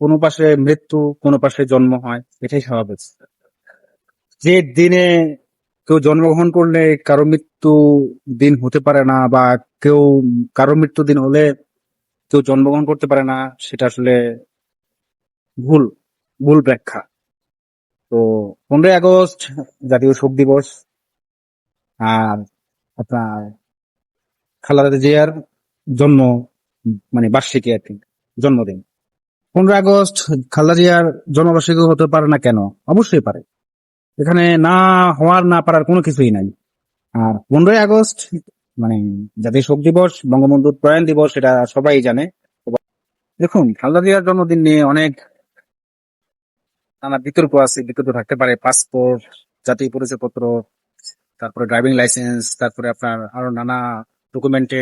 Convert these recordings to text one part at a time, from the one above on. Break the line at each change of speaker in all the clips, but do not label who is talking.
কোনো পাশে মৃত্যু, কোনো পাশে জন্ম হয়, এটাই স্বাভাবিক। যে দিনে কেউ জন্মগ্রহণ করলে কারো মৃত্যু দিন হতে পারে না, বা কেউ কারো মৃত্যু দিন হলে কেউ জন্মগ্রহণ করতে পারে না, সেটা আসলে ভুল ভুল ব্যাখ্যা। তো 15ই আগস্ট জাতীয় শোক দিবস, আর আপনার খালেদা জিয়ার জন্ম মানে বার্ষিকী আর কি, জন্মদিন। 15ই আগস্ট খালেদা জিয়ার জন্মবার্ষিকী হতে পারে না কেন? অবশ্যই পারে। এখানে না হওয়ার না পারার কোনো কিছুই নাই। আর 15ই আগস্ট মানে জাতীয় শোক দিবস, বঙ্গবন্ধুর প্রয়াণ দিবস, এটা সবাই জানে। দেখুন, খালেদা জিয়ার জন্মদিন নিয়ে অনেক নানা বিতর্ক আছে, বিতর্ক থাকতে পারে। পাসপোর্ট, জাতীয় পরিচয়পত্র, তারপরে ড্রাইভিং লাইসেন্স, তারপরে আপনার আরো নানা ডকুমেন্টে,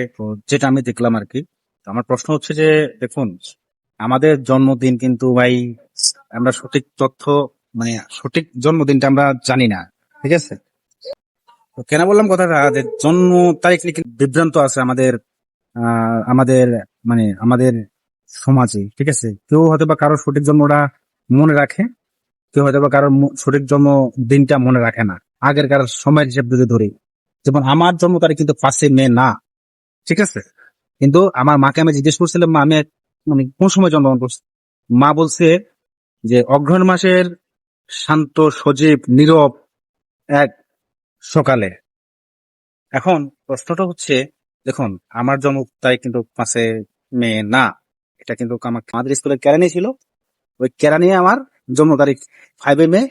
যেটা আমি দেখলাম আর কি। তো আমার প্রশ্ন হচ্ছে যে, দেখুন, আমাদের জন্মদিন কিন্তু ভাই, আমরা সঠিক তথ্য মানে সঠিক জন্মদিনটা আমরা জানি না, ঠিক আছে? তো কেন বললাম কথাটা, যে জন্ম তারিখ নিয়ে কিন্তু বিভ্রান্ত আছে আমাদের আমাদের আমাদের সমাজে, ঠিক আছে? কেউ হয়তো বা কারোর সঠিক জন্মটা মনে রাখে, কেউ হয়তো বা কারোর সঠিক জন্ম দিনটা মনে রাখে না, আগের কারোর সময়ের হিসাব যদি ধরি। যেমন আমার জন্ম তারিখ কিন্তু 5 মে না, ঠিক আছে? কিন্তু আমার মাকে আমি জিজ্ঞেস করছিলাম, মা আমি কোন সময় জন্মগ্রহণ করছি? মা বলছে যে অগ্রহায়ণ মাসের শান্ত, সজীব, নীরব এক সকালে। এখন প্রশ্নটা হচ্ছে, দেখুন, আমার জন্ম তারিখ কিন্তু 5 মে না। এটা কিন্তু আমাদের স্কুলের কেরানি ছিল, ওই কেরানি আমার জন্ম তারিখ 5 মে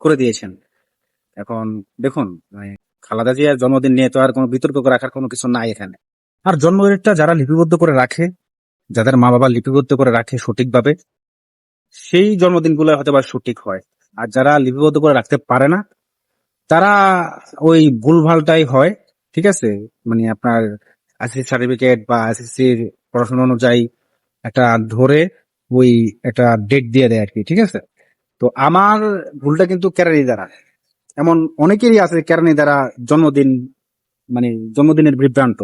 করে দিয়েছেন। এখন দেখুন, মানে খালেদা জিয়ার জন্মদিন নিয়ে তো আর কোনো বিতর্ক রাখার কোনো কিছু নাই এখানে। আর জন্মদিনটা যারা লিপিবদ্ধ করে রাখে, যাদের মা বাবা লিপিবদ্ধ করে রাখে সঠিকভাবে, সেই জন্মদিনগুলো হয়তো বা সঠিক হয়। আর যারা লিপিবদ্ধ করে রাখতে পারে না, তারা ওই ভুলভালটাই হয়, ঠিক আছে? মানে আপনার এসএসসি সার্টিফিকেট বা এসএসসির পড়াশোনা অনুযায়ী একটা ধরে ওই একটা ডেট দিয়ে দেয় আর কি, ঠিক আছে? তো আমার ভুলটা কিন্তু কেরানি দ্বারা, এমন অনেকেরই আছে কেরানি দ্বারা জন্মদিন জন্মদিনের বিভ্রান্ত।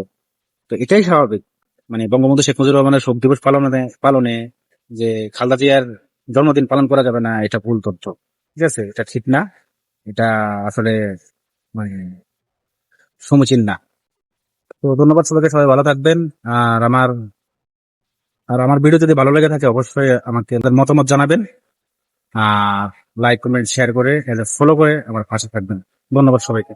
তো এটাই স্বাভাবিক। বঙ্গবন্ধু শেখ মুজিবুর রহমানের শোক দিবস পালনে যে খালেদা জিয়ার জন্মদিন পালন করা যাবে না, এটা ভুল তথ্য, ঠিক আছে? এটা ঠিক না, এটা আসলে মানে সমীচীন না। তো ধন্যবাদ সবাইকে, সবাই ভালো থাকবেন। আর আমার আর আমার ভিডিও যদি ভালো লেগে থাকে, অবশ্যই আমাকে আপনার মতামত জানাবেন। আর লাইক, কমেন্ট, শেয়ার করে, ফলো করে আমার পাশে থাকবেন। ধন্যবাদ সবাইকে।